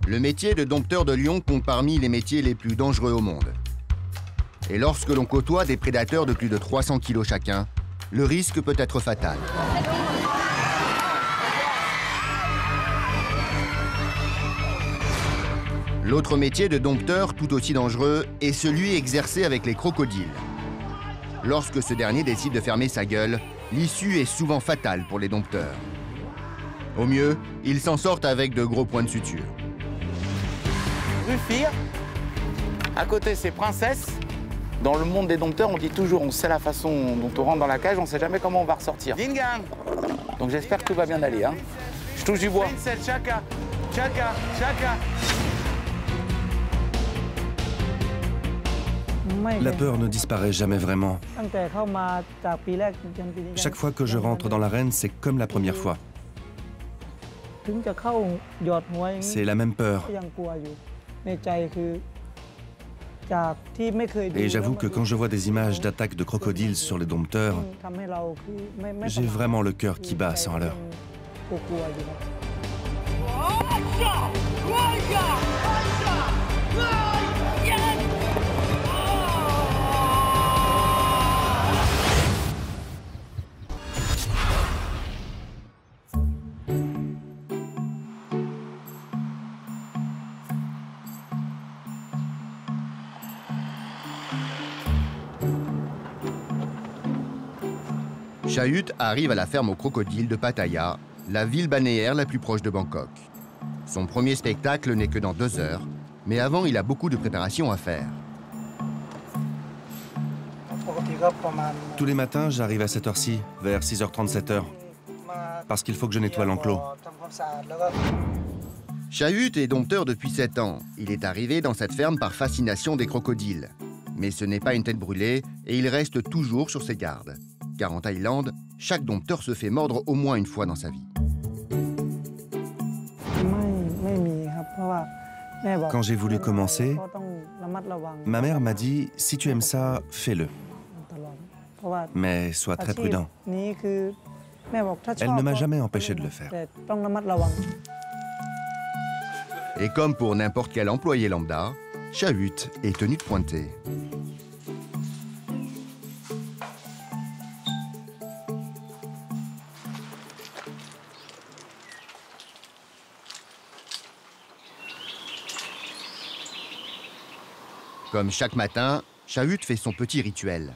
Le métier de dompteur de lion compte parmi les métiers les plus dangereux au monde. Et lorsque l'on côtoie des prédateurs de plus de 300 kg chacun, le risque peut être fatal. L'autre métier de dompteur, tout aussi dangereux, est celui exercé avec les crocodiles. Lorsque ce dernier décide de fermer sa gueule, l'issue est souvent fatale pour les dompteurs. Au mieux, ils s'en sortent avec de gros points de suture. Rufir, à côté c'est Princesse. Dans le monde des dompteurs, on dit toujours on sait la façon dont on rentre dans la cage, on ne sait jamais comment on va ressortir. Donc j'espère que tout va bien aller. Hein. Je touche du bois. La peur ne disparaît jamais vraiment. Chaque fois que je rentre dans l'arène, c'est comme la première fois. C'est la même peur. Et j'avoue que quand je vois des images d'attaques de crocodiles sur les dompteurs, j'ai vraiment le cœur qui bat à 100 à l'heure. Chahut arrive à la ferme aux crocodiles de Pattaya, la ville balnéaire la plus proche de Bangkok. Son premier spectacle n'est que dans 2 heures, mais avant, il a beaucoup de préparations à faire. Tous les matins, j'arrive à cette heure-ci, vers 6h30, 7h, parce qu'il faut que je nettoie l'enclos. Chahut est dompteur depuis 7 ans. Il est arrivé dans cette ferme par fascination des crocodiles. Mais ce n'est pas une tête brûlée et il reste toujours sur ses gardes. Car en Thaïlande, chaque dompteur se fait mordre au moins une fois dans sa vie. Quand j'ai voulu commencer, ma mère m'a dit « Si tu aimes ça, fais-le. Mais sois très prudent. » Elle ne m'a jamais empêché de le faire. Et comme pour n'importe quel employé lambda, Chahut est tenu de pointer. Comme chaque matin, Chahut fait son petit rituel.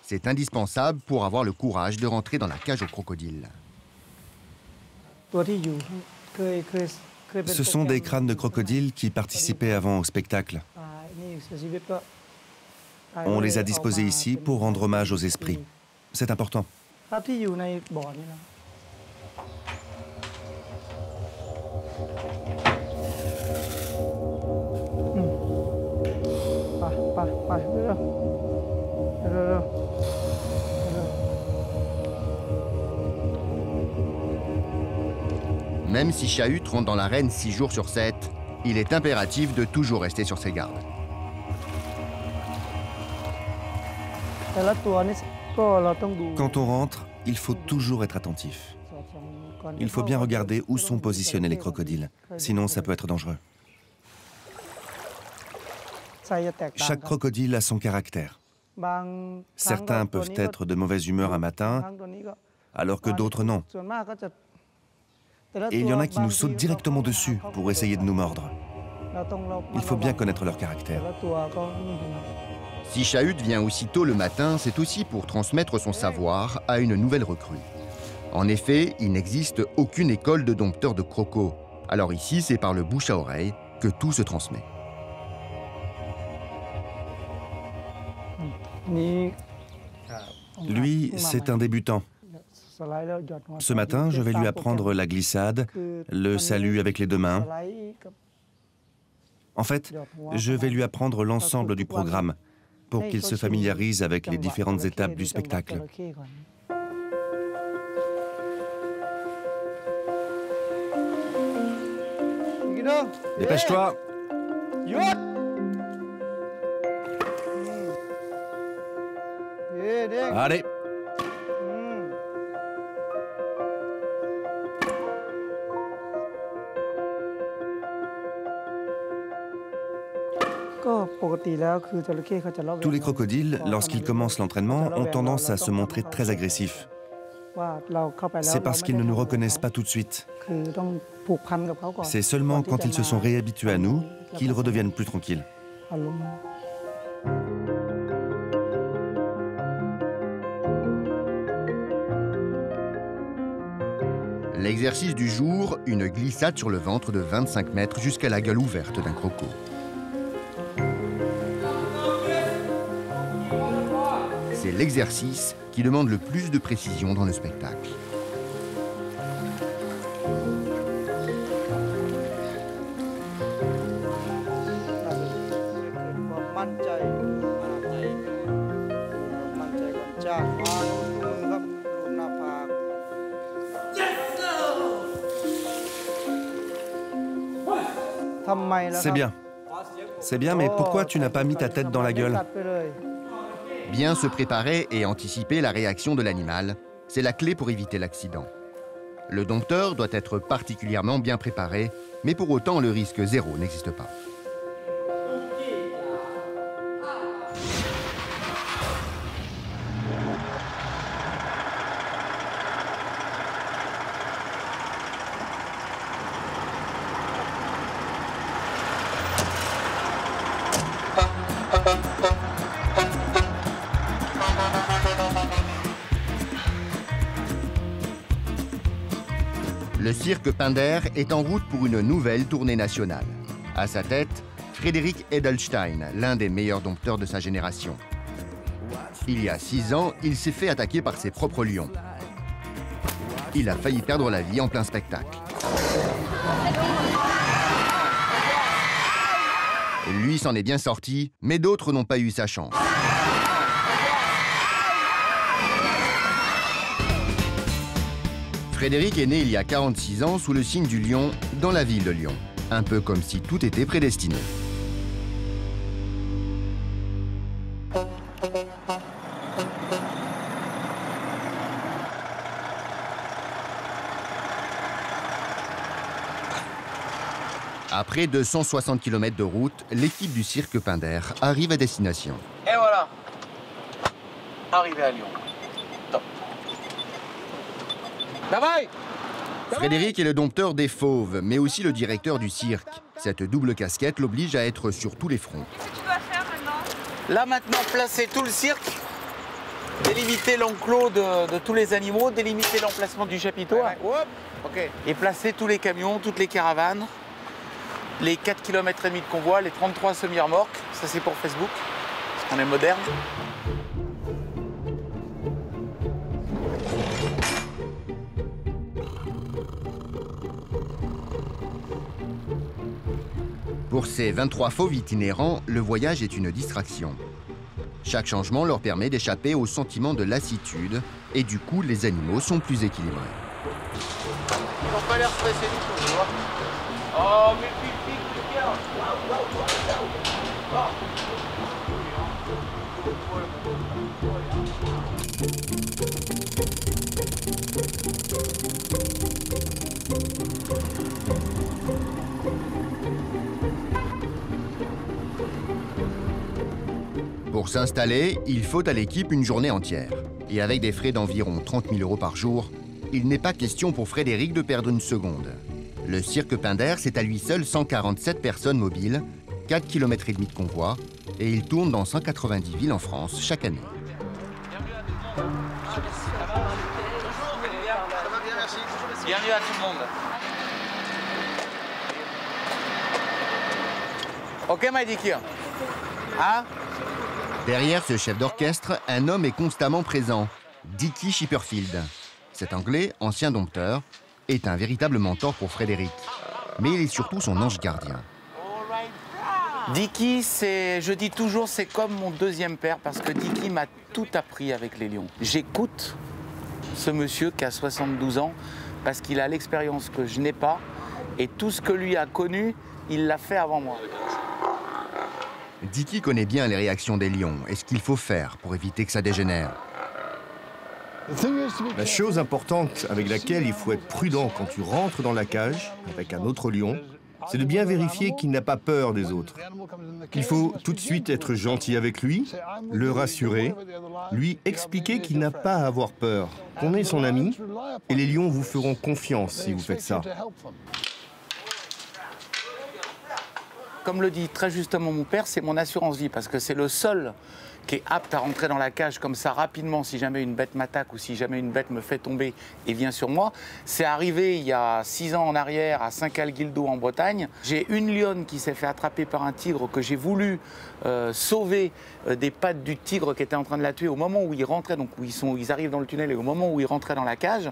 C'est indispensable pour avoir le courage de rentrer dans la cage aux crocodiles. Ce sont des crânes de crocodiles qui participaient avant au spectacle. On les a disposés ici pour rendre hommage aux esprits. C'est important. Même si Chahut rentre dans l'arène 6 jours sur 7, il est impératif de toujours rester sur ses gardes. Quand on rentre, il faut toujours être attentif. Il faut bien regarder où sont positionnés les crocodiles, sinon ça peut être dangereux. Chaque crocodile a son caractère. Certains peuvent être de mauvaise humeur un matin, alors que d'autres non. Et il y en a qui nous sautent directement dessus pour essayer de nous mordre. Il faut bien connaître leur caractère. Si Chahut vient aussitôt le matin, c'est aussi pour transmettre son savoir à une nouvelle recrue. En effet, il n'existe aucune école de dompteurs de crocos. Alors ici, c'est par le bouche à oreille que tout se transmet. Lui, c'est un débutant. Ce matin, je vais lui apprendre la glissade, le salut avec les 2 mains. En fait, je vais lui apprendre l'ensemble du programme pour qu'il se familiarise avec les différentes étapes du spectacle. Dépêche-toi! Allez! Tous les crocodiles, lorsqu'ils commencent l'entraînement, ont tendance à se montrer très agressifs. C'est parce qu'ils ne nous reconnaissent pas tout de suite. C'est seulement quand ils se sont réhabitués à nous qu'ils redeviennent plus tranquilles. L'exercice du jour, une glissade sur le ventre de 25 mètres jusqu'à la gueule ouverte d'un croco. C'est l'exercice qui demande le plus de précision dans le spectacle. C'est bien, mais pourquoi tu n'as pas mis ta tête dans la gueule? Bien se préparer et anticiper la réaction de l'animal, c'est la clé pour éviter l'accident. Le dompteur doit être particulièrement bien préparé, mais pour autant le risque zéro n'existe pas. Le cirque Pinder est en route pour une nouvelle tournée nationale. À sa tête, Frédéric Edelstein, l'un des meilleurs dompteurs de sa génération. Il y a 6 ans, il s'est fait attaquer par ses propres lions. Il a failli perdre la vie en plein spectacle. Lui s'en est bien sorti, mais d'autres n'ont pas eu sa chance. Frédéric est né il y a 46 ans sous le signe du lion dans la ville de Lyon. Un peu comme si tout était prédestiné. Après 260 km de route, l'équipe du cirque Pinder arrive à destination. Et voilà, arrivé à Lyon. Top. Bye. Frédéric est le dompteur des fauves, mais aussi le directeur du cirque. Cette double casquette l'oblige à être sur tous les fronts. Qu'est-ce que tu dois faire maintenant? Là maintenant, placer tout le cirque, délimiter l'enclos de tous les animaux, délimiter l'emplacement du chapiteau, et placer tous les camions, toutes les caravanes, les 4,5 km de convoi, les 33 semi-remorques, ça c'est pour Facebook, parce qu'on est moderne. Pour ces 23 fauves itinérants, le voyage est une distraction. Chaque changement leur permet d'échapper au sentiment de lassitude et du coup, les animaux sont plus équilibrés. Ils n'ont pas l'air stressés du tout, tu vois. Oh, mais pipi, c'est bien. Pour s'installer, il faut à l'équipe une journée entière. Et avec des frais d'environ 30 000 € par jour, il n'est pas question pour Frédéric de perdre une seconde. Le cirque Pinder, c'est à lui seul 147 personnes mobiles, 4,5 km de convoi, et il tourne dans 190 villes en France chaque année. Bienvenue à tout le monde. Ok, Maïdiki. Hein? Derrière ce chef d'orchestre, un homme est constamment présent, Dickie Chipperfield. Cet Anglais, ancien dompteur, est un véritable mentor pour Frédéric. Mais il est surtout son ange gardien. Dickie, je dis toujours, c'est comme mon deuxième père, parce que Dickie m'a tout appris avec les lions. J'écoute ce monsieur qui a 72 ans, parce qu'il a l'expérience que je n'ai pas, et tout ce que lui a connu, il l'a fait avant moi. Dickie connaît bien les réactions des lions et ce qu'il faut faire pour éviter que ça dégénère. La chose importante avec laquelle il faut être prudent quand tu rentres dans la cage avec un autre lion, c'est de bien vérifier qu'il n'a pas peur des autres. Il faut tout de suite être gentil avec lui, le rassurer, lui expliquer qu'il n'a pas à avoir peur, qu'on est son ami, et les lions vous feront confiance si vous faites ça. Comme le dit très justement mon père, c'est mon assurance vie, parce que c'est le seul qui est apte à rentrer dans la cage comme ça rapidement si jamais une bête m'attaque ou si jamais une bête me fait tomber et vient sur moi. C'est arrivé il y a 6 ans en arrière à Saint-Calguildo en Bretagne. J'ai une lionne qui s'est fait attraper par un tigre que j'ai voulu sauver des pattes du tigre qui était en train de la tuer au moment où ils rentraient, donc où ils arrivent dans le tunnel et au moment où ils rentraient dans la cage.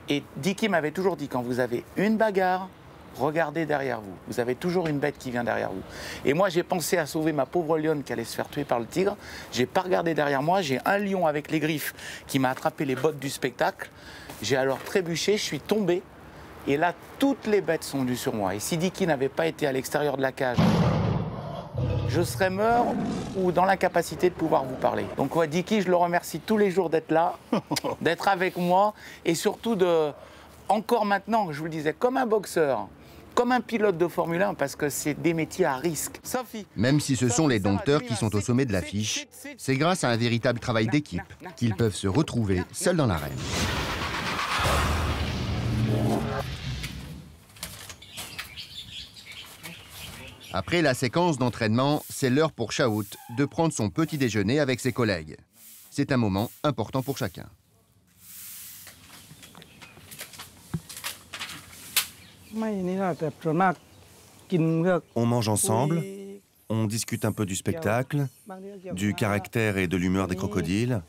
Et Dicky m'avait toujours dit, quand vous avez une bagarre, regardez derrière vous. Vous avez toujours une bête qui vient derrière vous. Et moi, j'ai pensé à sauver ma pauvre lionne qui allait se faire tuer par le tigre. J'ai pas regardé derrière moi. J'ai un lion avec les griffes qui m'a attrapé les bottes du spectacle. J'ai alors trébuché, je suis tombé. Et là, toutes les bêtes sont venues sur moi. Et si Dicky n'avait pas été à l'extérieur de la cage, je serais mort ou dans l'incapacité de pouvoir vous parler. Donc, ouais, Dicky, je le remercie tous les jours d'être là, d'être avec moi et surtout de, encore maintenant, je vous le disais, comme un boxeur, comme un pilote de Formule 1, parce que c'est des métiers à risque. Sophie. Même si ce sont les dompteurs qui sont au sommet de l'affiche, c'est grâce à un véritable travail d'équipe qu'ils peuvent se retrouver seuls dans l'arène. Après la séquence d'entraînement, c'est l'heure pour Chaout de prendre son petit déjeuner avec ses collègues. C'est un moment important pour chacun. On mange ensemble, on discute un peu du spectacle, du caractère et de l'humeur des crocodiles.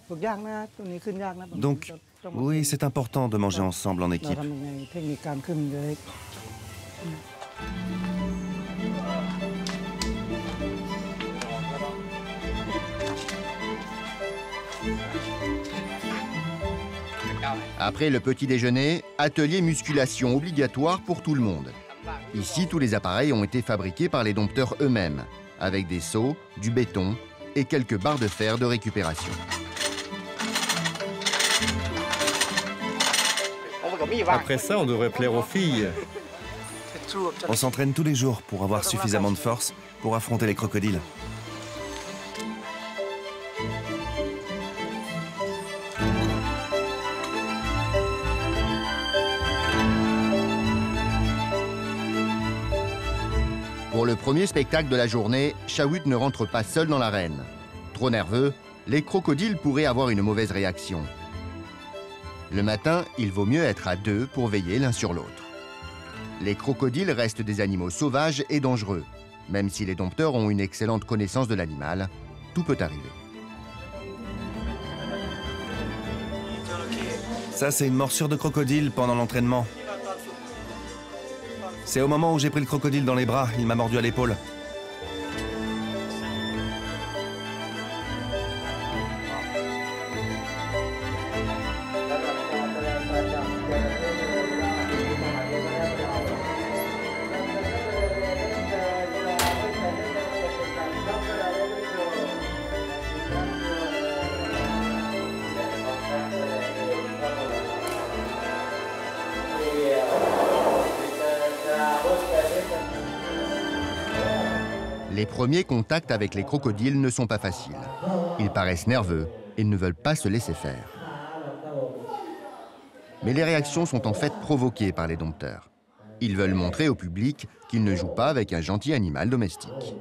Donc, oui, c'est important de manger ensemble en équipe. Après le petit déjeuner, atelier musculation obligatoire pour tout le monde. Ici, tous les appareils ont été fabriqués par les dompteurs eux-mêmes, avec des seaux, du béton et quelques barres de fer de récupération. Après ça, on devrait plaire aux filles. On s'entraîne tous les jours pour avoir suffisamment de force pour affronter les crocodiles. Pour le premier spectacle de la journée, Chaout ne rentre pas seul dans l'arène. Trop nerveux, les crocodiles pourraient avoir une mauvaise réaction. Le matin, il vaut mieux être à deux pour veiller l'un sur l'autre. Les crocodiles restent des animaux sauvages et dangereux. Même si les dompteurs ont une excellente connaissance de l'animal, tout peut arriver. Ça, c'est une morsure de crocodile pendant l'entraînement. C'est au moment où j'ai pris le crocodile dans les bras, il m'a mordu à l'épaule. Les premiers contacts avec les crocodiles ne sont pas faciles. Ils paraissent nerveux et ne veulent pas se laisser faire. Mais les réactions sont en fait provoquées par les dompteurs. Ils veulent montrer au public qu'ils ne jouent pas avec un gentil animal domestique.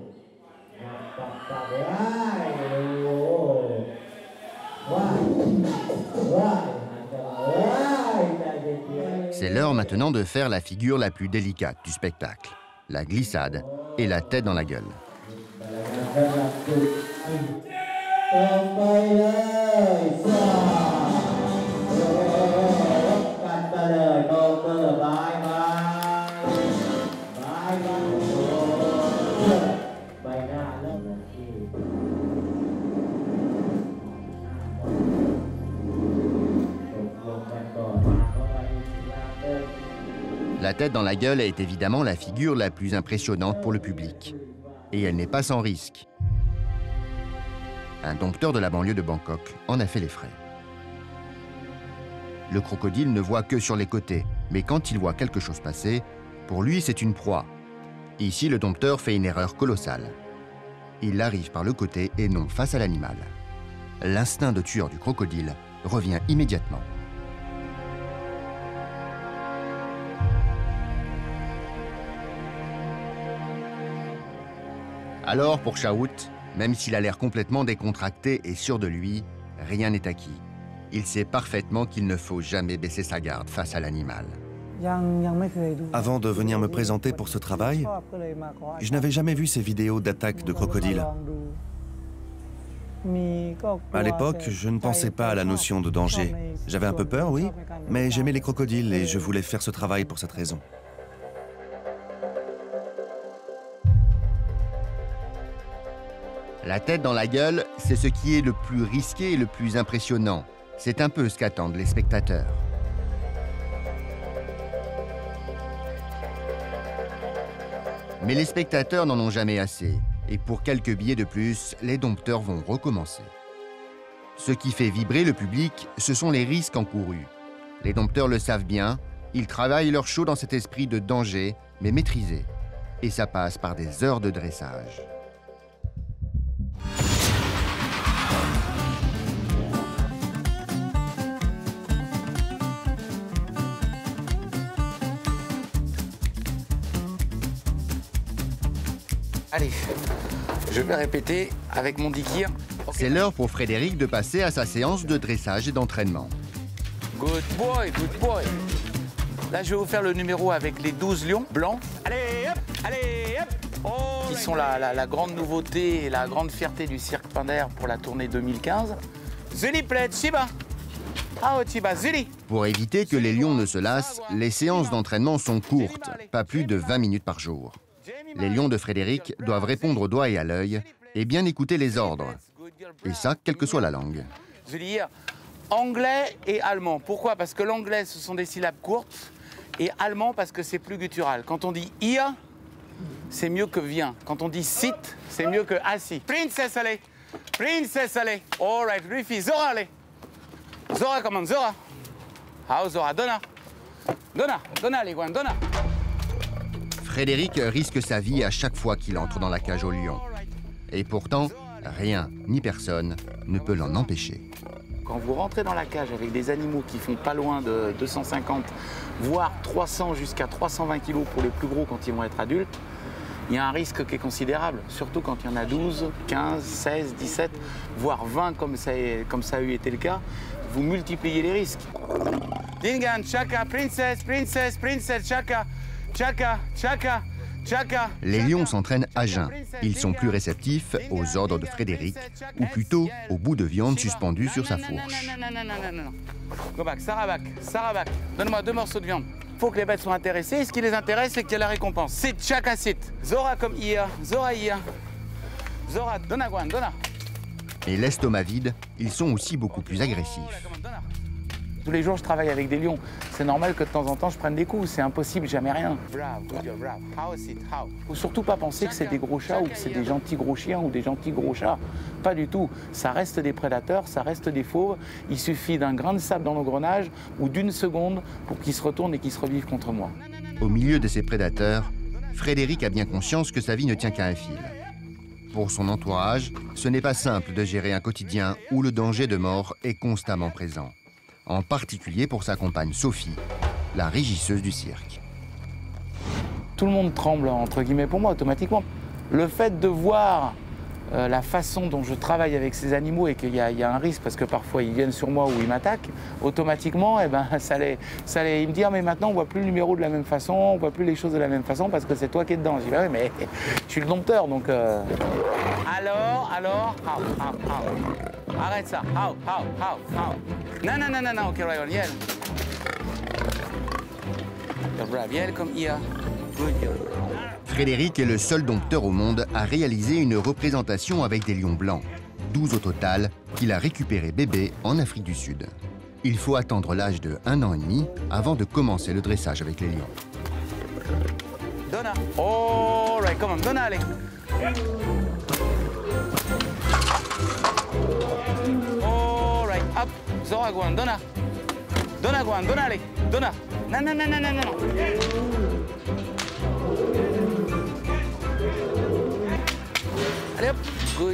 C'est l'heure maintenant de faire la figure la plus délicate du spectacle, la glissade et la tête dans la gueule. La tête dans la gueule est évidemment la figure la plus impressionnante pour le public. Et elle n'est pas sans risque. Un dompteur de la banlieue de Bangkok en a fait les frais. Le crocodile ne voit que sur les côtés, mais quand il voit quelque chose passer, pour lui c'est une proie. Ici, le dompteur fait une erreur colossale. Il arrive par le côté et non face à l'animal. L'instinct de tueur du crocodile revient immédiatement. Alors, pour Chaout, même s'il a l'air complètement décontracté et sûr de lui, rien n'est acquis. Il sait parfaitement qu'il ne faut jamais baisser sa garde face à l'animal. Avant de venir me présenter pour ce travail, je n'avais jamais vu ces vidéos d'attaques de crocodiles. À l'époque, je ne pensais pas à la notion de danger. J'avais un peu peur, oui, mais j'aimais les crocodiles et je voulais faire ce travail pour cette raison. La tête dans la gueule, c'est ce qui est le plus risqué et le plus impressionnant. C'est un peu ce qu'attendent les spectateurs. Mais les spectateurs n'en ont jamais assez. Et pour quelques billets de plus, les dompteurs vont recommencer. Ce qui fait vibrer le public, ce sont les risques encourus. Les dompteurs le savent bien, ils travaillent leur show dans cet esprit de danger, mais maîtrisé. Et ça passe par des heures de dressage. Allez, je vais répéter avec mon dikir. C'est l'heure pour Frédéric de passer à sa séance de dressage et d'entraînement. Good boy, good boy. Là, je vais vous faire le numéro avec les 12 lions blancs. Allez, hop, allez, hop. Oh, qui sont la grande nouveauté et la grande fierté du cirque Pinder pour la tournée 2015. Zuli Plet, Shiba. Ah, Chiba, Zuli. Pour éviter que les lions ne se lassent, les séances d'entraînement sont courtes, pas plus de 20 minutes par jour. Les lions de Frédéric doivent répondre au doigt et à l'œil et bien écouter les ordres. Et ça, quelle que soit la langue. Anglais et allemand. Pourquoi? Parce que l'anglais, ce sont des syllabes courtes. Et allemand, parce que c'est plus guttural. Quand on dit « ia », c'est mieux que « viens ». Quand on dit « sit », c'est mieux que « assis ». Princess, allez. Princess, allez. All right, Rufi. Zora, allez. Zora, comment? Zora. Ah, Zora, donna. Donna, donna, les guans, donna. Frédéric risque sa vie à chaque fois qu'il entre dans la cage au lion. Et pourtant, rien ni personne ne peut l'en empêcher. Quand vous rentrez dans la cage avec des animaux qui font pas loin de 250, voire 300 jusqu'à 320 kilos pour les plus gros quand ils vont être adultes, il y a un risque qui est considérable, surtout quand il y en a 12, 15, 16, 17, voire 20 comme ça a eu été le cas, vous multipliez les risques. Dingan, Chaka, Princess, Princess, Princess, Chaka, Chaka, Chaka, Chaka. Les lions s'entraînent à jeun. Ils sont plus réceptifs aux ordres de Frédéric, ou plutôt au bout de viande suspendu sur sa fourche. Non. Go back, Sarabak, Sarabak. Donne-moi 2 morceaux de viande. Faut que les bêtes soient intéressées. Et ce qui les intéresse, c'est qu'il y a la récompense. Sit, Chaka, sit. Zora comme Ia, Zora Ia. Zora, donna guan, donna. Et l'estomac vide, ils sont aussi beaucoup plus agressifs. Tous les jours, je travaille avec des lions. C'est normal que de temps en temps, je prenne des coups. C'est impossible, jamais rien. Faut surtout pas penser que c'est des gros chats ou que c'est des gentils gros chiens ou des gentils gros chats. Pas du tout. Ça reste des prédateurs, ça reste des fauves. Il suffit d'un grain de sable dans l'engrenage ou d'une seconde pour qu'ils se retournent et qu'ils se revivent contre moi. Au milieu de ces prédateurs, Frédéric a bien conscience que sa vie ne tient qu'à un fil. Pour son entourage, ce n'est pas simple de gérer un quotidien où le danger de mort est constamment présent. En particulier pour sa compagne Sophie, la régisseuse du cirque. Tout le monde tremble, entre guillemets, pour moi, automatiquement. Le fait de voir la façon dont je travaille avec ces animaux et qu'il y a un risque, parce que parfois ils viennent sur moi ou ils m'attaquent, automatiquement, ils me disent « mais maintenant on voit plus le numéro de la même façon, on voit plus les choses de la même façon parce que c'est toi qui es dedans ». Je dis « oui, mais je suis le dompteur, donc… Alors, how. Arrête ça, how. Non, ok, right, Yel. Yel comme Ia. Good girl. Frédéric est le seul dompteur au monde à réaliser une représentation avec des lions blancs, 12 au total, qu'il a récupéré bébé en Afrique du Sud. Il faut attendre l'âge de 1 an et demi avant de commencer le dressage avec les lions. Donna. All right, come on, Donna, allez. All right, up. Zora guan, Donna. Donna guan, Donna, allez. Donna. Non.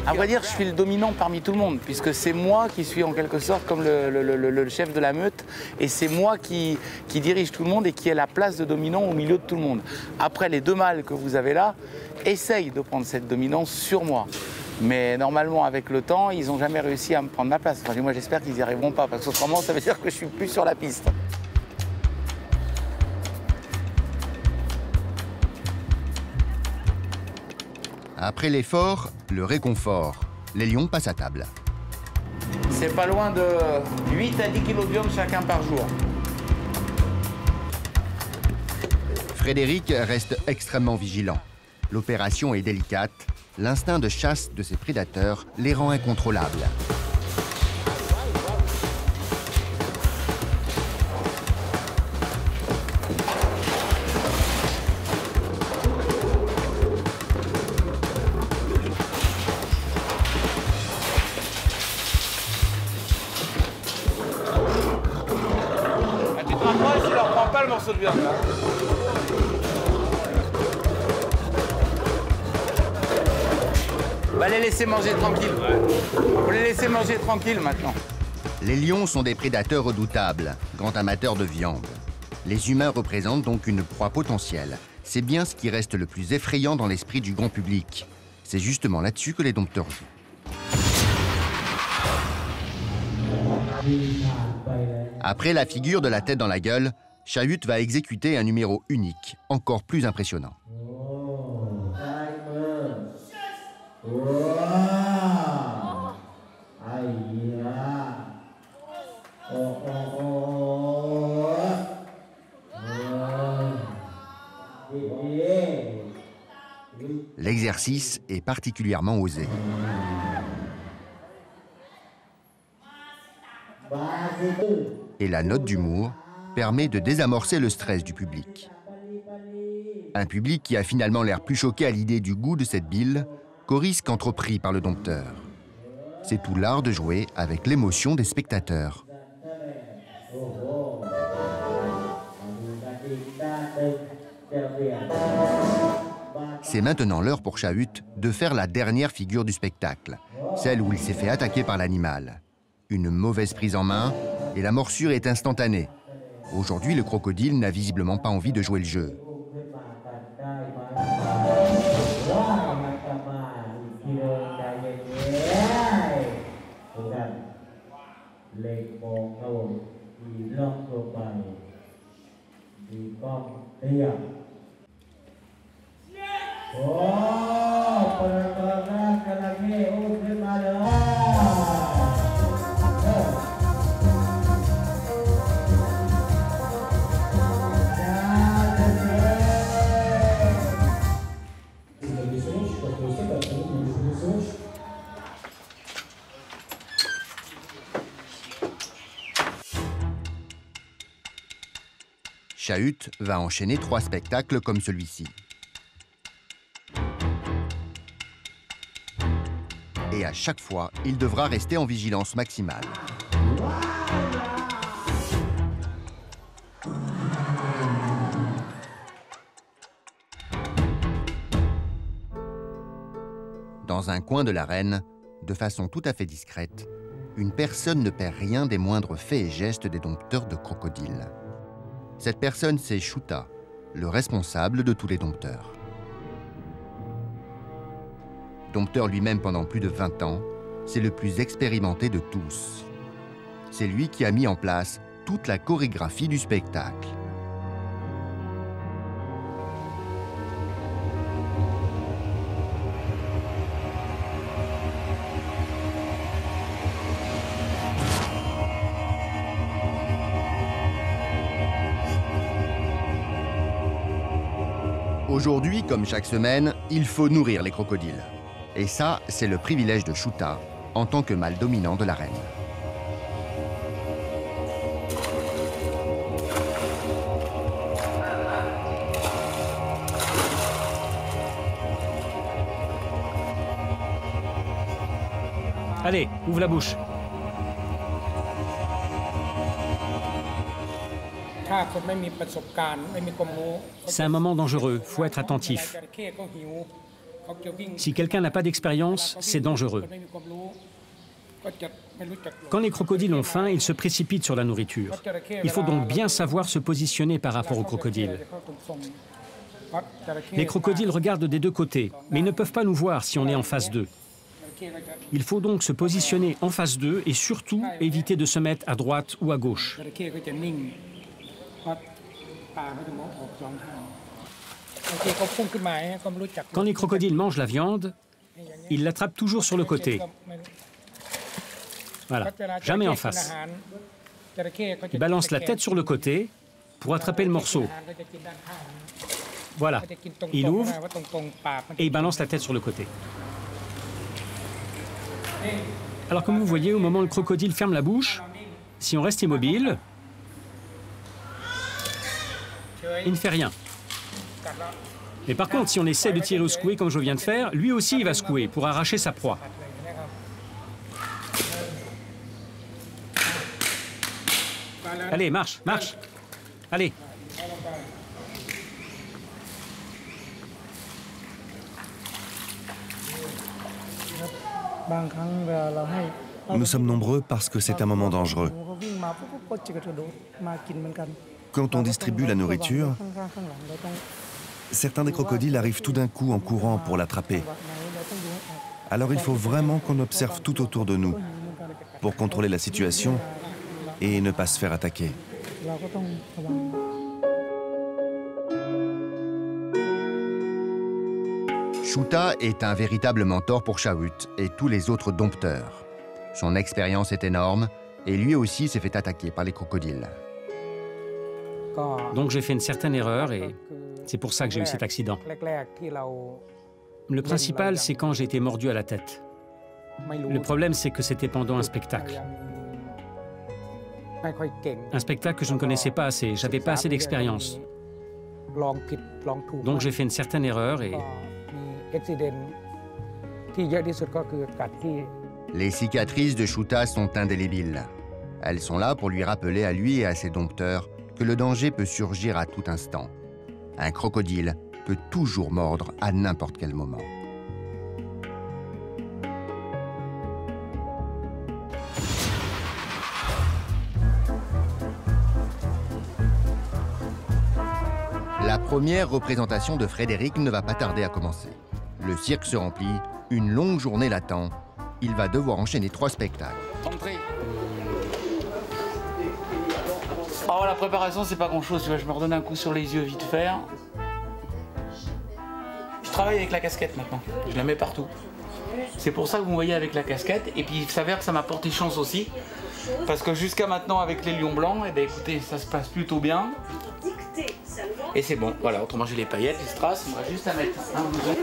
À vrai dire, je suis le dominant parmi tout le monde, puisque c'est moi qui suis en quelque sorte comme le chef de la meute, et c'est moi qui dirige tout le monde et qui ai la place de dominant au milieu de tout le monde. Après, les deux mâles que vous avez là essayent de prendre cette dominance sur moi. Mais normalement, avec le temps, ils n'ont jamais réussi à me prendre ma place. Enfin, moi, j'espère qu'ils n'y arriveront pas, parce qu'autrement, ça veut dire que je suis plus sur la piste. Après l'effort, le réconfort. Les lions passent à table. C'est pas loin de 8 à 10 kilos de viande chacun par jour. Frédéric reste extrêmement vigilant. L'opération est délicate. L'instinct de chasse de ses prédateurs les rend incontrôlables. Tu te rapproches, tu leur prends pas le morceau de viande là. On va les laisser manger tranquille. On va les laisser manger tranquille maintenant. Les lions sont des prédateurs redoutables, grands amateurs de viande. Les humains représentent donc une proie potentielle. C'est bien ce qui reste le plus effrayant dans l'esprit du grand public. C'est justement là-dessus que les dompteurs jouent. Après la figure de la tête dans la gueule, Chahut va exécuter un numéro unique, encore plus impressionnant. L'exercice est particulièrement osé. Et la note d'humour permet de désamorcer le stress du public. Un public qui a finalement l'air plus choqué à l'idée du goût de cette bile qu'au risque entrepris par le dompteur. C'est tout l'art de jouer avec l'émotion des spectateurs. C'est maintenant l'heure pour Chahut de faire la dernière figure du spectacle, celle où il s'est fait attaquer par l'animal. Une mauvaise prise en main et la morsure est instantanée. Aujourd'hui, le crocodile n'a visiblement pas envie de jouer le jeu. Chahut va enchaîner 3 spectacles comme celui-ci. Et à chaque fois, il devra rester en vigilance maximale. Dans un coin de l'arène, de façon tout à fait discrète, une personne ne perd rien des moindres faits et gestes des dompteurs de crocodiles. Cette personne, c'est Shuta, le responsable de tous les dompteurs. Dompteur lui-même pendant plus de 20 ans, c'est le plus expérimenté de tous. C'est lui qui a mis en place toute la chorégraphie du spectacle. Aujourd'hui, comme chaque semaine, il faut nourrir les crocodiles. Et ça, c'est le privilège de Shuta, en tant que mâle dominant de l'arène. Allez, ouvre la bouche. C'est un moment dangereux, faut être attentif. Si quelqu'un n'a pas d'expérience, c'est dangereux. Quand les crocodiles ont faim, ils se précipitent sur la nourriture. Il faut donc bien savoir se positionner par rapport aux crocodiles. Les crocodiles regardent des deux côtés, mais ils ne peuvent pas nous voir si on est en face d'eux. Il faut donc se positionner en face d'eux et surtout éviter de se mettre à droite ou à gauche. Quand les crocodiles mangent la viande, ils l'attrapent toujours sur le côté. Voilà, jamais en face. Ils balancent la tête sur le côté pour attraper le morceau. Voilà, il ouvre et il balance la tête sur le côté. Alors comme vous voyez, au moment où le crocodile ferme la bouche, si on reste immobile, il ne fait rien. Mais par contre, si on essaie de tirer ou secouer comme je viens de faire, lui aussi il va secouer pour arracher sa proie. Allez, marche, marche. Allez. Nous sommes nombreux parce que c'est un moment dangereux. Quand on distribue la nourriture, certains des crocodiles arrivent tout d'un coup en courant pour l'attraper. Alors il faut vraiment qu'on observe tout autour de nous pour contrôler la situation et ne pas se faire attaquer. Shuta est un véritable mentor pour Shawut et tous les autres dompteurs. Son expérience est énorme et lui aussi s'est fait attaquer par les crocodiles. Donc j'ai fait une certaine erreur et c'est pour ça que j'ai eu cet accident. Le principal, c'est quand j'ai été mordu à la tête. Le problème, c'est que c'était pendant un spectacle. Un spectacle que je ne connaissais pas assez, j'avais pas assez d'expérience. Donc j'ai fait une certaine erreur et... Les cicatrices de Shuta sont indélébiles. Elles sont là pour lui rappeler à lui et à ses dompteurs que le danger peut surgir à tout instant. Un crocodile peut toujours mordre à n'importe quel moment. La première représentation de Frédéric ne va pas tarder à commencer. Le cirque se remplit, une longue journée l'attend. Il va devoir enchaîner 3 spectacles. Entrez. Oh, la préparation, c'est pas grand-chose. Je me redonne un coup sur les yeux vite fait. Je travaille avec la casquette maintenant. Je la mets partout. C'est pour ça que vous me voyez avec la casquette. Et puis il s'avère que ça m'a porté chance aussi. Parce que jusqu'à maintenant, avec les lions blancs, eh bien, écoutez, ça se passe plutôt bien. Et c'est bon, voilà, autrement j'ai les paillettes, les strass, on va juste à mettre un ou deux.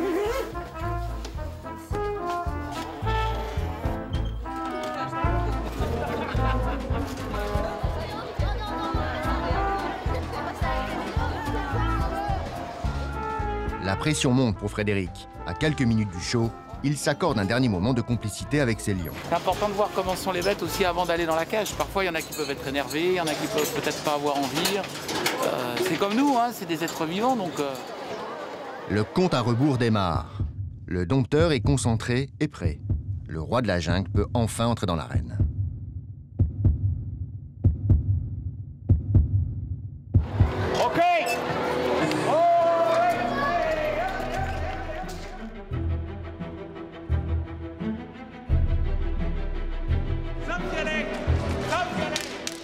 La pression monte pour Frédéric. À quelques minutes du show, il s'accorde un dernier moment de complicité avec ses lions. C'est important de voir comment sont les bêtes aussi avant d'aller dans la cage. Parfois, il y en a qui peuvent être énervés, il y en a qui peuvent peut-être pas avoir envie. C'est comme nous, hein, c'est des êtres vivants, donc... Le compte à rebours démarre. Le dompteur est concentré et prêt. Le roi de la jungle peut enfin entrer dans l'arène. OK.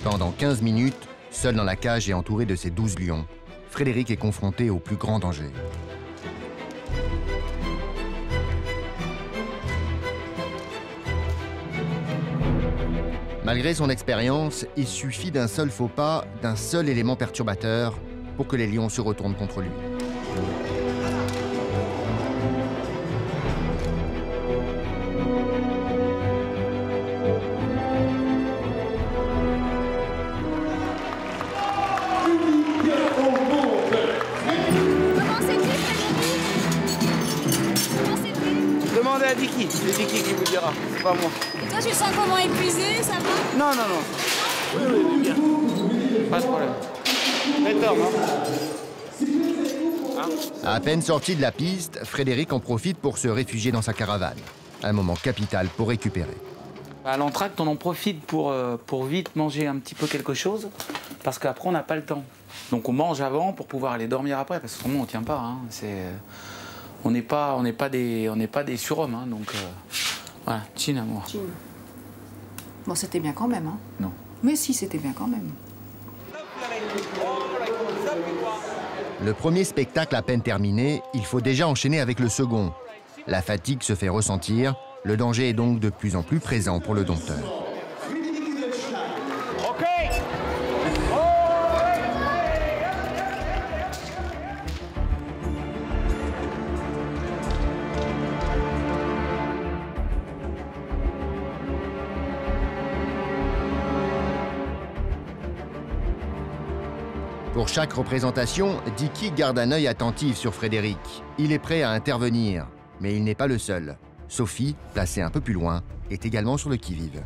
Pendant 15 minutes, seul dans la cage et entouré de ses 12 lions, Frédéric est confronté au plus grand danger. Malgré son expérience, il suffit d'un seul faux pas, d'un seul élément perturbateur pour que les lions se retournent contre lui. Demandez à Dicky, c'est Dicky qui vous dira, c'est pas moi. Et toi, tu sens comment épuisé, ça va? Non, non, non. Oui, oui, bien. Pas de problème. Très tort, hein? À peine sorti de la piste, Frédéric en profite pour se réfugier dans sa caravane. Un moment capital pour récupérer. À l'entracte, on en profite pour vite manger un petit peu quelque chose, parce qu'après, on n'a pas le temps. Donc on mange avant pour pouvoir aller dormir après, parce que sinon, on ne tient pas. Hein. On n'est pas des surhommes, hein, donc voilà, chin amour. Chin. Bon, c'était bien quand même, hein. Non. Mais si, c'était bien quand même. Le premier spectacle à peine terminé, il faut déjà enchaîner avec le second. La fatigue se fait ressentir, le danger est donc de plus en plus présent pour le dompteur. Pour chaque représentation, Dicky garde un œil attentif sur Frédéric. Il est prêt à intervenir, mais il n'est pas le seul. Sophie, placée un peu plus loin, est également sur le qui-vive.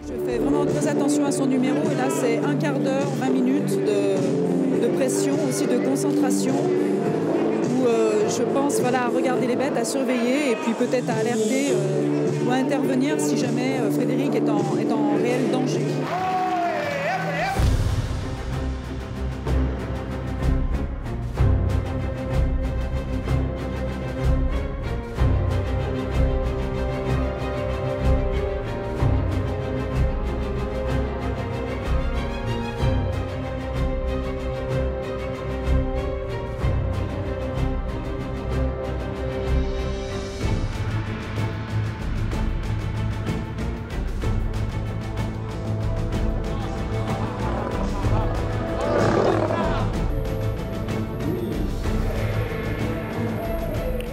Je fais vraiment très attention à son numéro et là c'est un quart d'heure, 20 minutes de pression, aussi de concentration où je pense à regarder les bêtes, à surveiller et puis peut-être à alerter ou à intervenir si jamais Frédéric est en réel danger.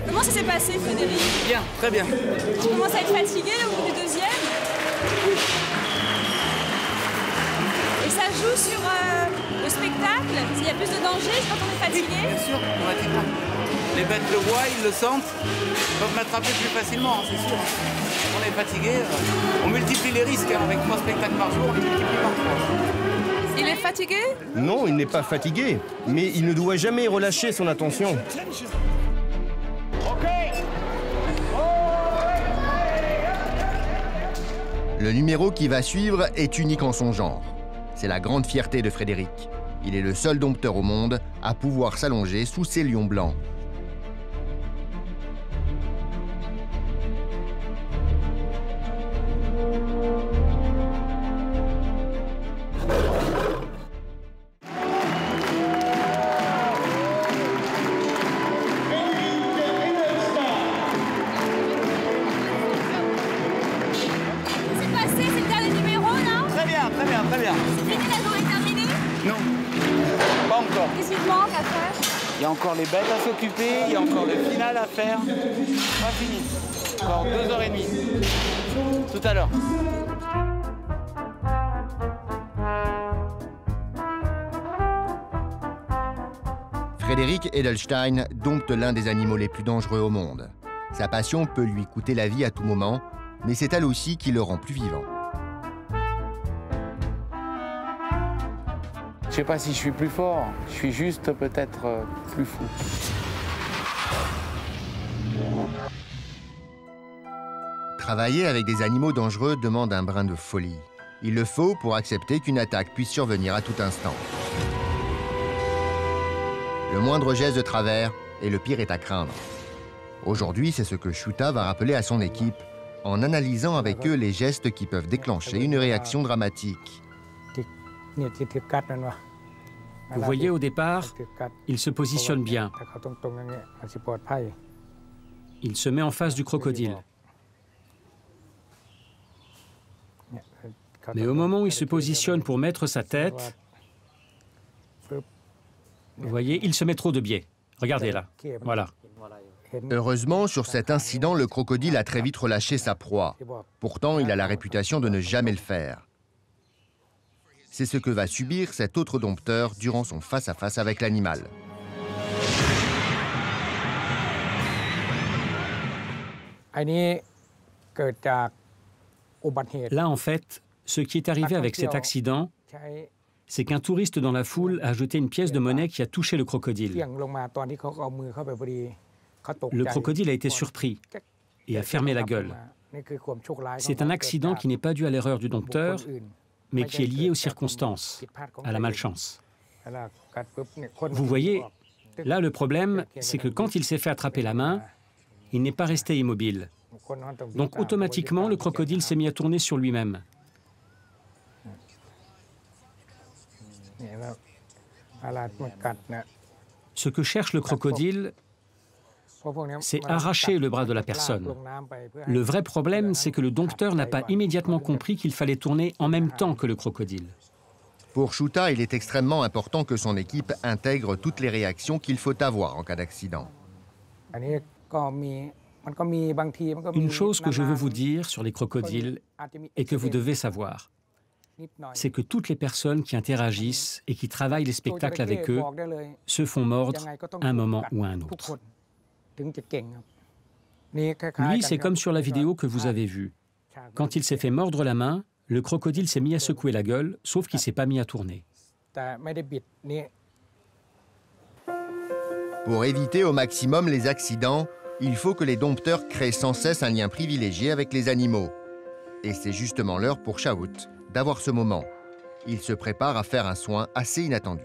Comment ça s'est passé, Frédéric? Bien, très bien. Tu commences à être fatigué au bout du deuxième? Oui. Et ça joue sur le spectacle? S'il y a plus de danger quand on est fatigué? Oui, bien sûr, pratiquement. Les bêtes le voient, ils le sentent, ils peuvent m'attraper plus facilement, hein, c'est sûr. Quand on est fatigué, on multiplie les risques. Hein, avec 3 spectacles par jour, on les multiplie par 3. Il est fatigué? Non, il n'est pas fatigué, mais il ne doit jamais relâcher son attention. Le numéro qui va suivre est unique en son genre. C'est la grande fierté de Frédéric. Il est le seul dompteur au monde à pouvoir s'allonger sous ses lions blancs. Très bien. C'est fini, la journée terminée? Non, pas encore. Qu'est-ce qu'il te manque à faire? Il y a encore les bêtes à s'occuper, il y a encore le final à faire. Pas fini. Encore 2h30. Tout à l'heure. Frédéric Edelstein dompte l'un des animaux les plus dangereux au monde. Sa passion peut lui coûter la vie à tout moment, mais c'est elle aussi qui le rend plus vivant. Je sais pas si je suis plus fort, je suis juste peut-être plus fou. Travailler avec des animaux dangereux demande un brin de folie. Il le faut pour accepter qu'une attaque puisse survenir à tout instant. Le moindre geste de travers et le pire est à craindre. Aujourd'hui, c'est ce que Shuta va rappeler à son équipe en analysant avec eux les gestes qui peuvent déclencher une réaction dramatique. Vous voyez, au départ, il se positionne bien. Il se met en face du crocodile. Mais au moment où il se positionne pour mettre sa tête, vous voyez, il se met trop de biais. Regardez là, voilà. Heureusement, sur cet incident, le crocodile a très vite relâché sa proie. Pourtant, il a la réputation de ne jamais le faire. C'est ce que va subir cet autre dompteur durant son face-à-face avec l'animal. Là, en fait, ce qui est arrivé avec cet accident, c'est qu'un touriste dans la foule a jeté une pièce de monnaie qui a touché le crocodile. Le crocodile a été surpris et a fermé la gueule. C'est un accident qui n'est pas dû à l'erreur du dompteur, mais qui est lié aux circonstances, à la malchance. Vous voyez, là le problème, c'est que quand il s'est fait attraper la main, il n'est pas resté immobile. Donc automatiquement, le crocodile s'est mis à tourner sur lui-même. Ce que cherche le crocodile, c'est arracher le bras de la personne. Le vrai problème, c'est que le dompteur n'a pas immédiatement compris qu'il fallait tourner en même temps que le crocodile. Pour Shuta, il est extrêmement important que son équipe intègre toutes les réactions qu'il faut avoir en cas d'accident. Une chose que je veux vous dire sur les crocodiles et que vous devez savoir, c'est que toutes les personnes qui interagissent et qui travaillent les spectacles avec eux se font mordre un moment ou un autre. Lui, c'est comme sur la vidéo que vous avez vue. Quand il s'est fait mordre la main, le crocodile s'est mis à secouer la gueule, sauf qu'il ne s'est pas mis à tourner. Pour éviter au maximum les accidents, il faut que les dompteurs créent sans cesse un lien privilégié avec les animaux. Et c'est justement l'heure pour Shaut d'avoir ce moment. Il se prépare à faire un soin assez inattendu.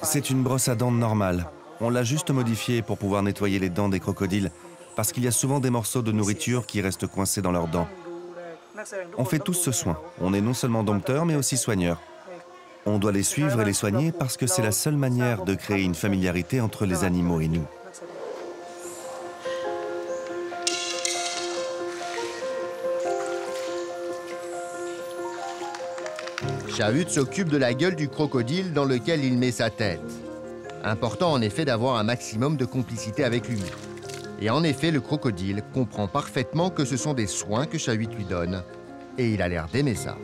C'est une brosse à dents normale. On l'a juste modifiée pour pouvoir nettoyer les dents des crocodiles, parce qu'il y a souvent des morceaux de nourriture qui restent coincés dans leurs dents. On fait tous ce soin. On est non seulement dompteur, mais aussi soigneur. On doit les suivre et les soigner parce que c'est la seule manière de créer une familiarité entre les animaux et nous. Shaut s'occupe de la gueule du crocodile dans lequel il met sa tête. Important en effet d'avoir un maximum de complicité avec lui. Et en effet, le crocodile comprend parfaitement que ce sont des soins que Shaut lui donne. Et il a l'air d'aimer ça.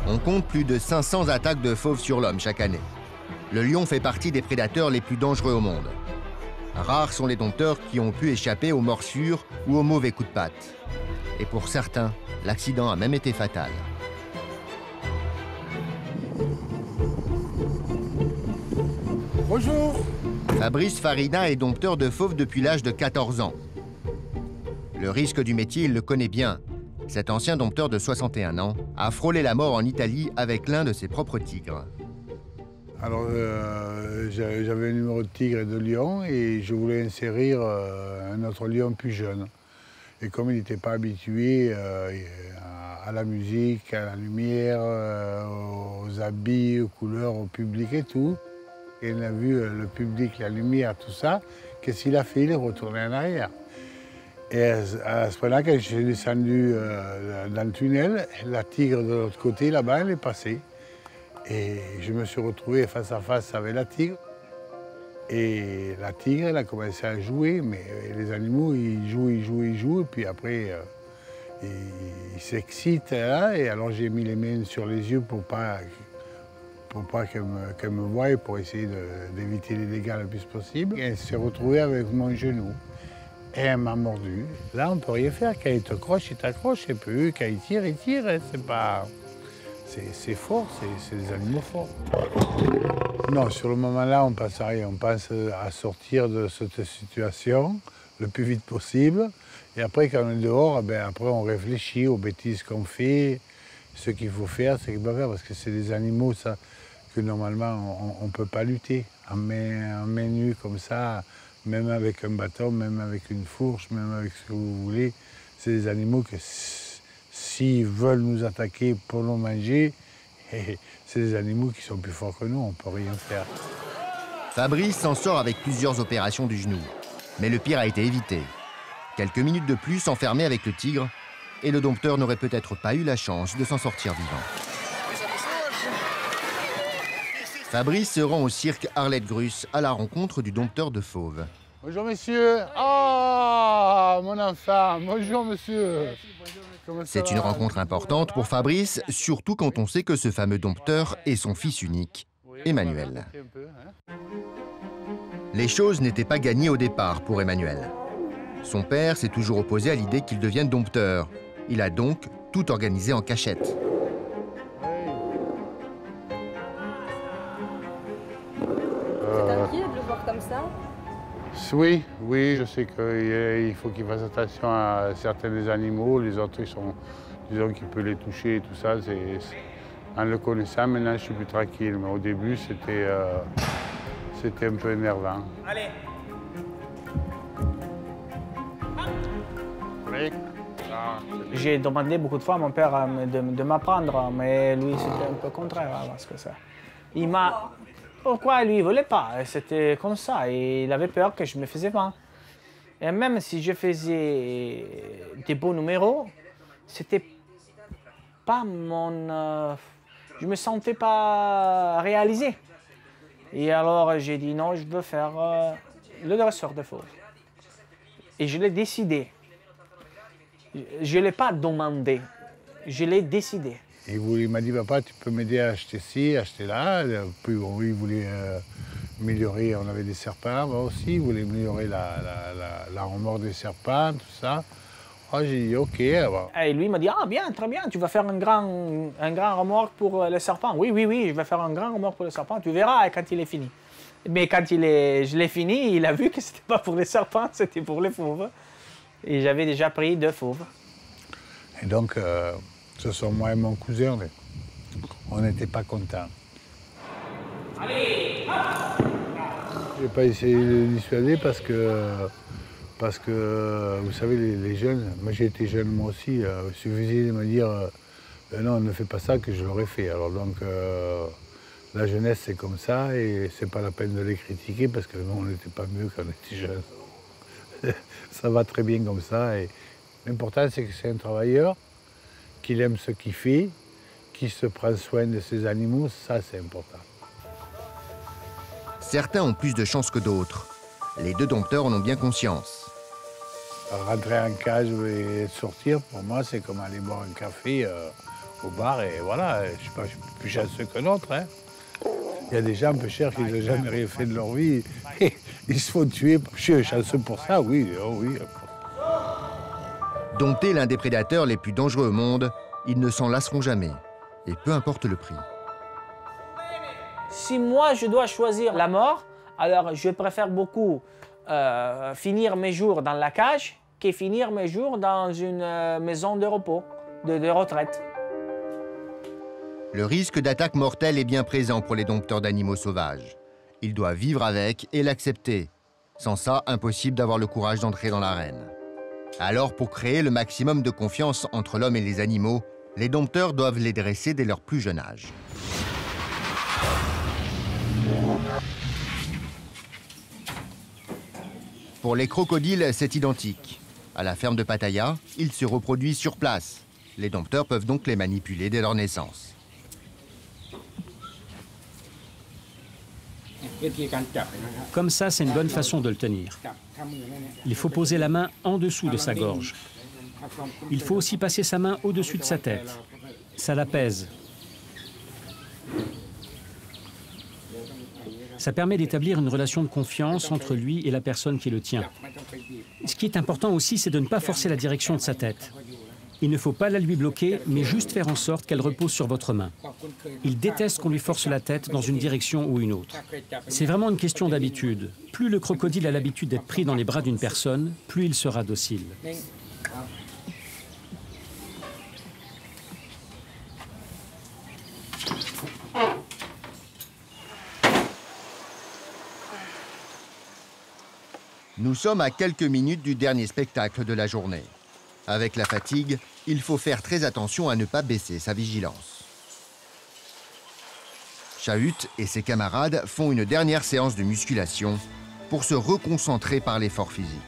On compte plus de 500 attaques de fauves sur l'homme chaque année. Le lion fait partie des prédateurs les plus dangereux au monde. Rares sont les dompteurs qui ont pu échapper aux morsures ou aux mauvais coups de patte. Et pour certains, l'accident a même été fatal. Bonjour. Fabrice Farina est dompteur de fauves depuis l'âge de 14 ans. Le risque du métier, il le connaît bien. Cet ancien dompteur de 61 ans a frôlé la mort en Italie avec l'un de ses propres tigres. Alors, j'avais un numéro de tigre et de lion et je voulais insérer un autre lion plus jeune. Et comme il n'était pas habitué à la musique, à la lumière, aux habits, aux couleurs, au public et tout, et il a vu le public, la lumière, tout ça, qu'est-ce qu'il a fait? Il est retourné en arrière. Et à ce point-là, quand je suis descendu dans le tunnel, la tigre de l'autre côté, là-bas, elle est passée. Et je me suis retrouvé face à face avec la tigre. Et la tigre, elle a commencé à jouer, mais les animaux, ils jouent, et puis après, ils s'excitent, là, et alors j'ai mis les mains sur les yeux pour pas qu'elle me voie, pour essayer d'éviter les dégâts le plus possible. Et elle s'est retrouvée avec mon genou. Et elle m'a mordu. Là, on ne peut rien faire. Quand il te croche, il t'accroche. Et puis, quand il tire, il tire. C'est pas... C'est fort, c'est des animaux forts. Non, sur le moment-là, on pense à rien. On pense à sortir de cette situation le plus vite possible. Et après, quand on est dehors, ben, après, on réfléchit aux bêtises qu'on fait, ce qu'il faut faire, ce qu'il faut faire, parce que c'est des animaux, ça, que normalement, on ne peut pas lutter. En main nue, comme ça, même avec un bâton, même avec une fourche, même avec ce que vous voulez, c'est des animaux que s'ils veulent nous attaquer pour nous manger, c'est des animaux qui sont plus forts que nous, on ne peut rien faire. Fabrice s'en sort avec plusieurs opérations du genou. Mais le pire a été évité. Quelques minutes de plus enfermé avec le tigre, et le dompteur n'aurait peut-être pas eu la chance de s'en sortir vivant. Fabrice se rend au cirque Arlette Gruss à la rencontre du dompteur de fauves. Bonjour monsieur. Oh, mon enfant. Bonjour monsieur. C'est une rencontre importante pour Fabrice, surtout quand on sait que ce fameux dompteur est son fils unique, Emmanuel. Les choses n'étaient pas gagnées au départ pour Emmanuel. Son père s'est toujours opposé à l'idée qu'il devienne dompteur. Il a donc tout organisé en cachette. C'est inquiet de le voir comme ça? Oui, je sais qu'il faut qu'il fasse attention à certains des animaux, les autres, ils sont, disons qu'il peut les toucher et tout ça. En le connaissant, maintenant, je suis plus tranquille. Mais au début, c'était un peu énervant. Allez. J'ai demandé beaucoup de fois à mon père de m'apprendre, mais lui, c'était un peu contraire. Parce que ça. Il m'a... Pourquoi lui, il ne voulait pas? C'était comme ça. Et il avait peur que je me faisais mal. Et même si je faisais des beaux numéros, c'était pas mon... je me sentais pas réalisé. Et alors, j'ai dit non, je veux faire le dresseur de fauve. Et je l'ai décidé. Je ne l'ai pas demandé, je l'ai décidé. Il m'a dit, papa, tu peux m'aider à acheter ci, acheter là. Puis bon, il voulait améliorer, on avait des serpents aussi, il voulait améliorer la remorque des serpents, tout ça. Oh, j'ai dit, ok. Alors. Et lui m'a dit, ah bien, très bien, tu vas faire un grand remorque pour le serpent. Oui, je vais faire un grand remorque pour le serpent, tu verras quand il est fini. Mais quand je l'ai fini, il a vu que ce n'était pas pour les serpents, c'était pour les fauves. Et j'avais déjà pris 2 fauves. Et donc, ce sont moi et mon cousin, on n'était pas contents. Allez, Je n'ai pas essayé de le dissuader parce que vous savez, les jeunes, moi j'ai été jeune moi aussi, il suffisait de me dire non, ne fais pas ça, que je l'aurais fait. Alors donc, la jeunesse c'est comme ça et c'est pas la peine de les critiquer parce que nous on n'était pas mieux quand on était jeunes. Ça va très bien comme ça. Et l'important, c'est que c'est un travailleur, qu'il aime ce qu'il fait, qu'il se prend soin de ses animaux, ça, c'est important. Certains ont plus de chance que d'autres. Les 2 dompteurs en ont bien conscience. Rentrer en cage et sortir, pour moi, c'est comme aller boire un café au bar. Et voilà, je ne suis pas plus chanceux que l'autre. Hein. Il y a des gens peu chers qui n'ont jamais rien fait de leur vie. Ils se font tuer. Je suis chanceux pour ça, oui. Oh oui. Dompter l'un des prédateurs les plus dangereux au monde, ils ne s'en lasseront jamais. Et peu importe le prix. Si moi, je dois choisir la mort, alors je préfère beaucoup finir mes jours dans la cage que finir mes jours dans une maison de repos, de retraite. Le risque d'attaque mortelle est bien présent pour les dompteurs d'animaux sauvages. Ils doivent vivre avec et l'accepter. Sans ça, impossible d'avoir le courage d'entrer dans l'arène. Alors, pour créer le maximum de confiance entre l'homme et les animaux, les dompteurs doivent les dresser dès leur plus jeune âge. Pour les crocodiles, c'est identique. À la ferme de Pattaya, ils se reproduisent sur place. Les dompteurs peuvent donc les manipuler dès leur naissance. Comme ça, c'est une bonne façon de le tenir. Il faut poser la main en dessous de sa gorge. Il faut aussi passer sa main au-dessus de sa tête. Ça l'apaise. Ça permet d'établir une relation de confiance entre lui et la personne qui le tient. Ce qui est important aussi, c'est de ne pas forcer la direction de sa tête. Il ne faut pas la lui bloquer, mais juste faire en sorte qu'elle repose sur votre main. Il déteste qu'on lui force la tête dans une direction ou une autre. C'est vraiment une question d'habitude. Plus le crocodile a l'habitude d'être pris dans les bras d'une personne, plus il sera docile. Nous sommes à quelques minutes du dernier spectacle de la journée. Avec la fatigue, il faut faire très attention à ne pas baisser sa vigilance. Chahut et ses camarades font une dernière séance de musculation pour se reconcentrer par l'effort physique.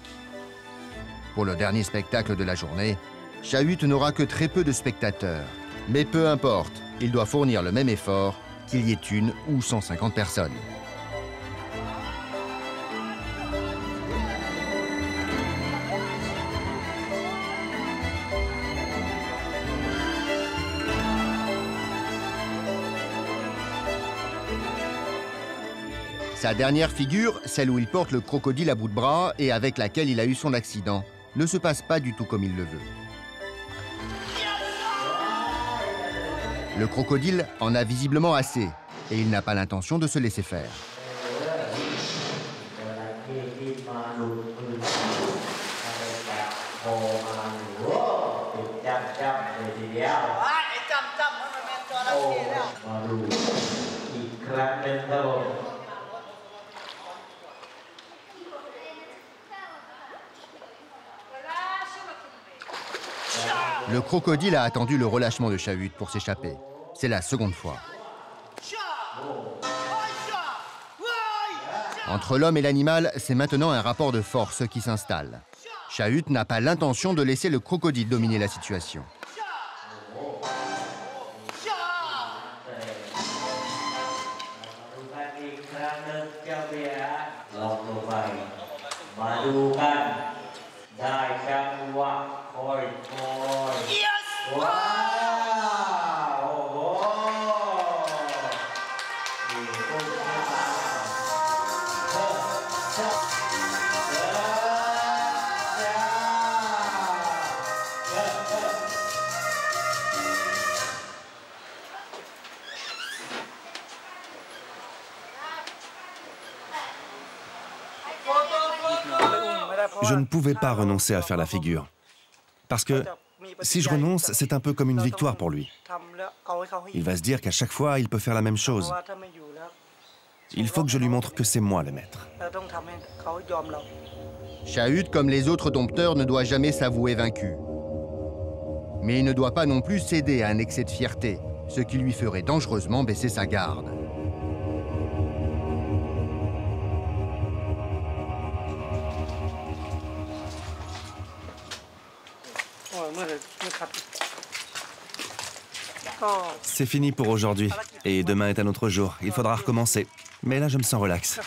Pour le dernier spectacle de la journée, Chahut n'aura que très peu de spectateurs. Mais peu importe, il doit fournir le même effort qu'il y ait une ou 150 personnes. Sa dernière figure, celle où il porte le crocodile à bout de bras et avec laquelle il a eu son accident, ne se passe pas du tout comme il le veut. Le crocodile en a visiblement assez et il n'a pas l'intention de se laisser faire. Le crocodile a attendu le relâchement de Shahut pour s'échapper. C'est la seconde fois. Entre l'homme et l'animal, c'est maintenant un rapport de force qui s'installe. Shahut n'a pas l'intention de laisser le crocodile dominer la situation. Je ne pouvais pas renoncer à faire la figure. Parce que si je renonce, c'est un peu comme une victoire pour lui. Il va se dire qu'à chaque fois, il peut faire la même chose. Il faut que je lui montre que c'est moi le maître. Shahut, comme les autres dompteurs, ne doit jamais s'avouer vaincu. Mais il ne doit pas non plus céder à un excès de fierté, ce qui lui ferait dangereusement baisser sa garde. C'est fini pour aujourd'hui. Et demain est un autre jour. Il faudra recommencer. Mais là, je me sens relax.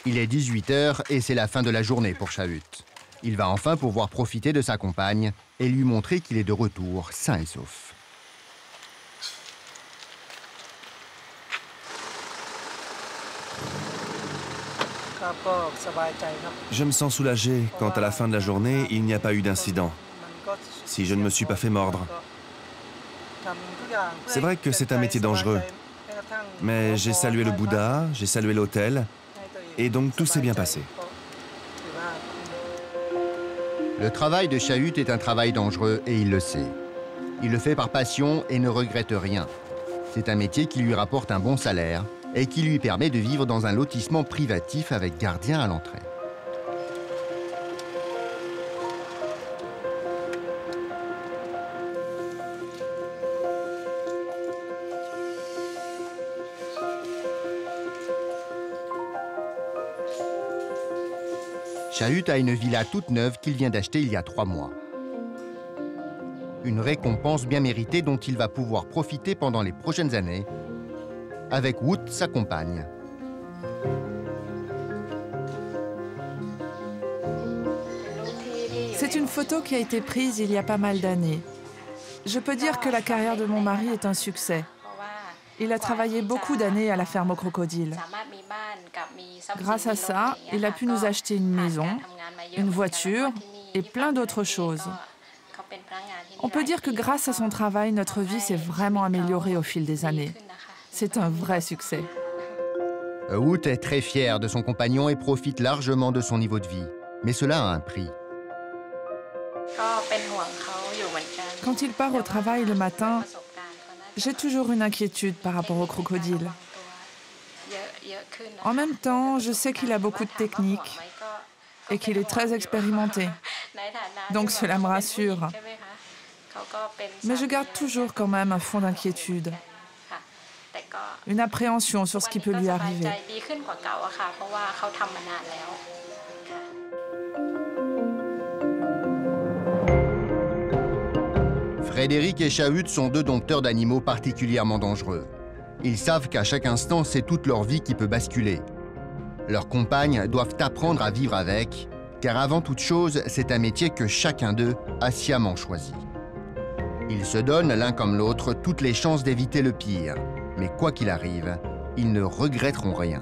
Il est 18 h et c'est la fin de la journée pour Shahut. Il va enfin pouvoir profiter de sa compagne et lui montrer qu'il est de retour sain et sauf. Je me sens soulagé quand à la fin de la journée, il n'y a pas eu d'incident. Si je ne me suis pas fait mordre. C'est vrai que c'est un métier dangereux. Mais j'ai salué le Bouddha, j'ai salué l'autel, et donc tout s'est bien passé. Le travail de Shahut est un travail dangereux et il le sait. Il le fait par passion et ne regrette rien. C'est un métier qui lui rapporte un bon salaire et qui lui permet de vivre dans un lotissement privatif avec gardien à l'entrée. Shahut a une villa toute neuve qu'il vient d'acheter il y a 3 mois. Une récompense bien méritée dont il va pouvoir profiter pendant les prochaines années, avec Woot, sa compagne. C'est une photo qui a été prise il y a pas mal d'années. Je peux dire que la carrière de mon mari est un succès. Il a travaillé beaucoup d'années à la ferme aux crocodiles. Grâce à ça, il a pu nous acheter une maison, une voiture et plein d'autres choses. On peut dire que grâce à son travail, notre vie s'est vraiment améliorée au fil des années. C'est un vrai succès. Woot est très fier de son compagnon et profite largement de son niveau de vie. Mais cela a un prix. Quand il part au travail le matin, j'ai toujours une inquiétude par rapport au crocodile. En même temps, je sais qu'il a beaucoup de techniques et qu'il est très expérimenté. Donc cela me rassure. Mais je garde toujours quand même un fond d'inquiétude. Une appréhension sur ce qui peut lui arriver. Frédéric et Shahut sont 2 dompteurs d'animaux particulièrement dangereux. Ils savent qu'à chaque instant, c'est toute leur vie qui peut basculer. Leurs compagnes doivent apprendre à vivre avec, car avant toute chose, c'est un métier que chacun d'eux a sciemment choisi. Ils se donnent l'un comme l'autre toutes les chances d'éviter le pire. Mais quoi qu'il arrive, ils ne regretteront rien.